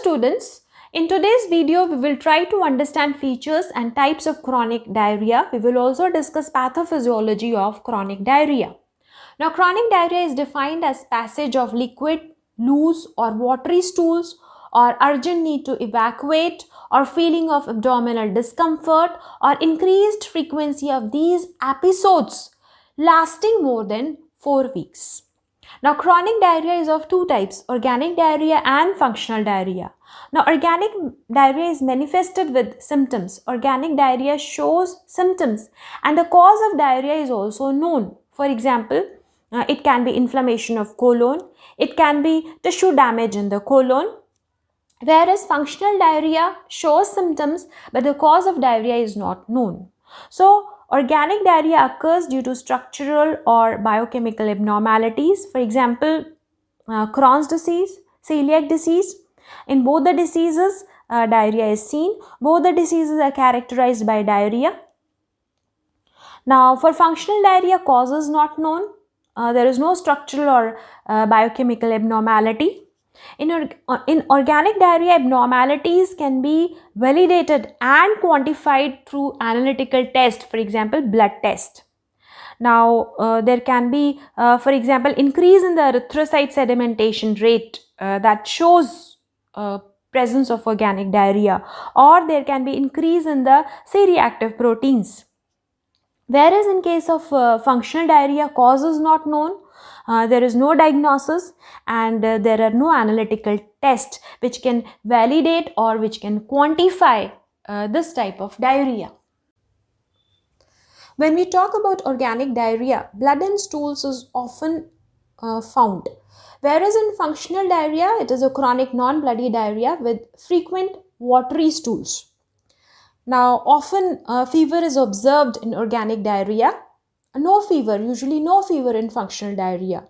students, in today's video we will try to understand features and types of chronic diarrhea. We will also discuss pathophysiology of chronic diarrhea. Now, chronic diarrhea is defined as passage of liquid, loose or watery stools, or urgent need to evacuate, or feeling of abdominal discomfort, or increased frequency of these episodes lasting more than 4 weeks. Now, chronic diarrhea is of two types, organic diarrhea and functional diarrhea. Now, organic diarrhea is manifested with symptoms. Organic diarrhea shows symptoms and the cause of diarrhea is also known. For example, it can be inflammation of colon, it can be tissue damage in the colon, whereas functional diarrhea shows symptoms but the cause of diarrhea is not known. So, organic diarrhea occurs due to structural or biochemical abnormalities. For example, Crohn's disease, celiac disease. In both the diseases, diarrhea is seen. Both the diseases are characterized by diarrhea. Now, for functional diarrhea, causes not known. There is no structural or biochemical abnormality. In organic diarrhea, abnormalities can be validated and quantified through analytical tests, for example, blood test. Now, there can be, for example, increase in the erythrocyte sedimentation rate that shows presence of organic diarrhea, or there can be increase in the C-reactive proteins. Whereas in case of functional diarrhea, cause is not known, there is no diagnosis and there are no analytical tests which can validate or which can quantify this type of diarrhea. When we talk about organic diarrhea, blood in stools is often found. Whereas in functional diarrhea, it is a chronic non-bloody diarrhea with frequent watery stools. Now, often fever is observed in organic diarrhea. No fever, usually no fever in functional diarrhea.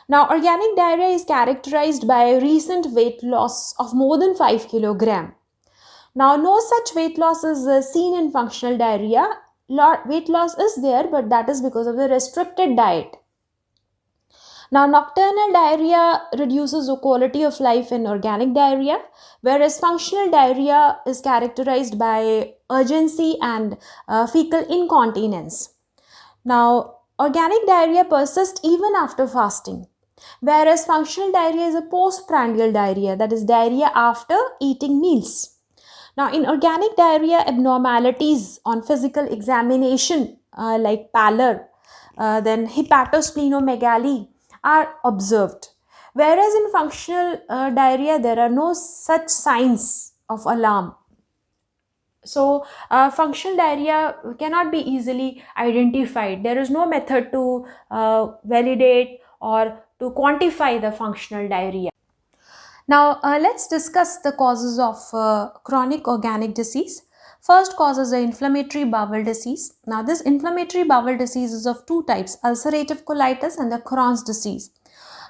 Now, organic diarrhea is characterized by recent weight loss of more than 5 kg. Now, no such weight loss is seen in functional diarrhea. Weight loss is there, but that is because of the restricted diet. Now, nocturnal diarrhea reduces the quality of life in organic diarrhea, whereas functional diarrhea is characterized by urgency and fecal incontinence. Now, organic diarrhea persists even after fasting, whereas functional diarrhea is a postprandial diarrhea, that is diarrhea after eating meals. Now, in organic diarrhea, abnormalities on physical examination like pallor, then hepatosplenomegaly are observed. Whereas in functional diarrhea, there are no such signs of alarm. So, functional diarrhea cannot be easily identified. There is no method to validate or to quantify the functional diarrhea. Now, let's discuss the causes of chronic organic disease. First cause is the inflammatory bowel disease. Now, this inflammatory bowel disease is of two types, ulcerative colitis and the Crohn's disease.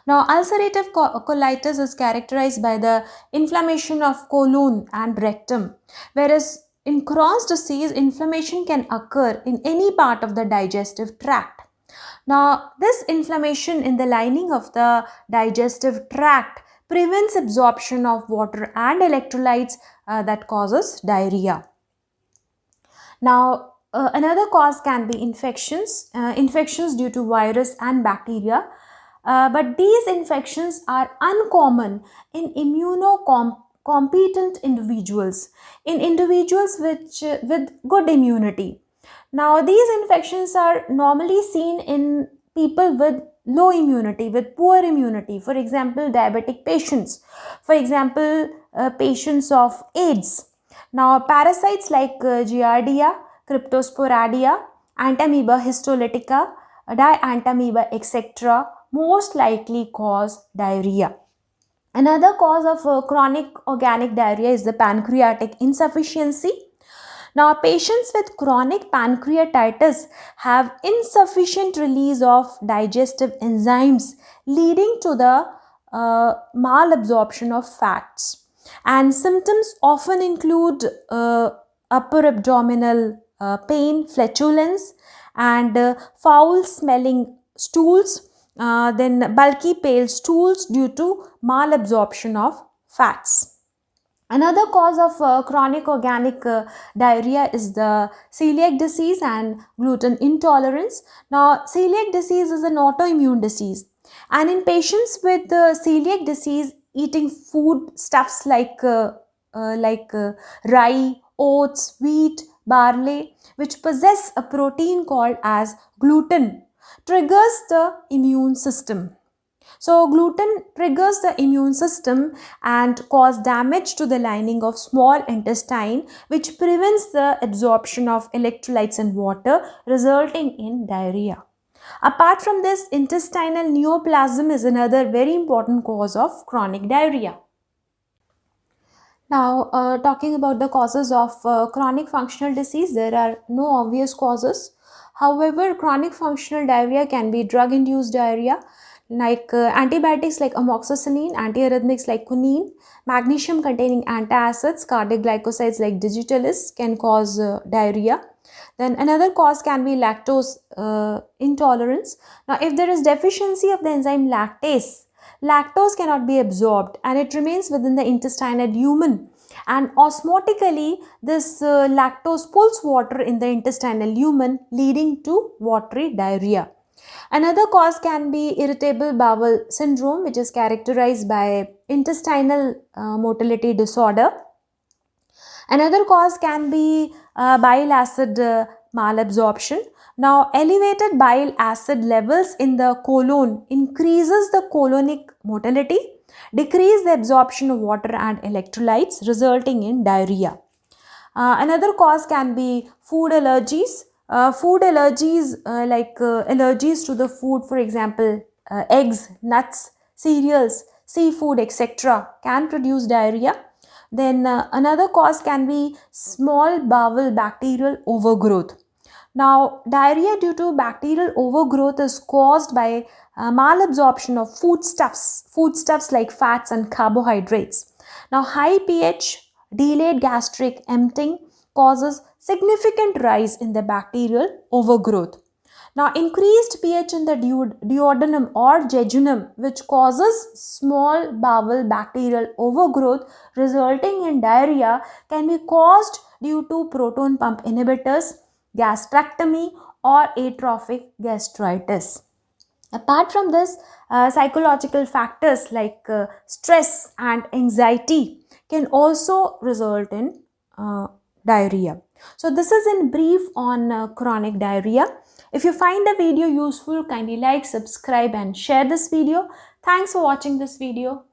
Now, ulcerative colitis is characterized by the inflammation of colon and rectum, whereas in Crohn's disease, inflammation can occur in any part of the digestive tract. Now, this inflammation in the lining of the digestive tract prevents absorption of water and electrolytes that causes diarrhea. Now, another cause can be infections due to virus and bacteria, but these infections are uncommon in immunocompetent individuals, in individuals with good immunity. Now, these infections are normally seen in people with low immunity, with poor immunity, for example, diabetic patients, for example, patients of AIDS. Now, parasites like Giardia, Cryptosporadia, Antamoeba histolytica, Diantamoeba, etc. most likely cause diarrhea. Another cause of chronic organic diarrhea is the pancreatic insufficiency. Now, patients with chronic pancreatitis have insufficient release of digestive enzymes leading to the malabsorption of fats. And symptoms often include upper abdominal pain, flatulence, and foul smelling stools, then bulky pale stools due to malabsorption of fats. Another cause of chronic organic diarrhea is the celiac disease and gluten intolerance. Now, celiac disease is an autoimmune disease, and in patients with celiac disease, eating food stuffs like rye, oats, wheat, barley, which possess a protein called as gluten, triggers the immune system. So, gluten triggers the immune system and cause damage to the lining of small intestine, which prevents the absorption of electrolytes and water, resulting in diarrhea. Apart from this, intestinal neoplasm is another very important cause of chronic diarrhea. Now, talking about the causes of chronic functional disease, there are no obvious causes. However, chronic functional diarrhea can be drug induced diarrhea, like antibiotics like amoxicillin, antiarrhythmics like quinine, magnesium containing antacids, cardiac glycosides like digitalis can cause diarrhea. Then another cause can be lactose intolerance. Now, if there is deficiency of the enzyme lactase, lactose cannot be absorbed and it remains within the intestinal lumen, and osmotically this lactose pulls water in the intestinal lumen, leading to watery diarrhea. Another cause can be irritable bowel syndrome, which is characterized by intestinal motility disorder. Another cause can be bile acid malabsorption. Now, elevated bile acid levels in the colon increases the colonic motility, decrease the absorption of water and electrolytes, resulting in diarrhea. Another cause can be food allergies. Food allergies allergies to the food, for example, eggs, nuts, cereals, seafood, etc., can produce diarrhea. Then another cause can be small bowel bacterial overgrowth. Now, diarrhea due to bacterial overgrowth is caused by malabsorption of foodstuffs like fats and carbohydrates. Now, high pH, delayed gastric emptying causes significant rise in the bacterial overgrowth. Now, increased pH in the duodenum or jejunum, which causes small bowel bacterial overgrowth resulting in diarrhea, can be caused due to proton pump inhibitors, gastrectomy, or atrophic gastritis. Apart from this, psychological factors like stress and anxiety can also result in diarrhea. So, this is in brief on chronic diarrhea. If you find the video useful, kindly like, subscribe and share this video. Thanks for watching this video.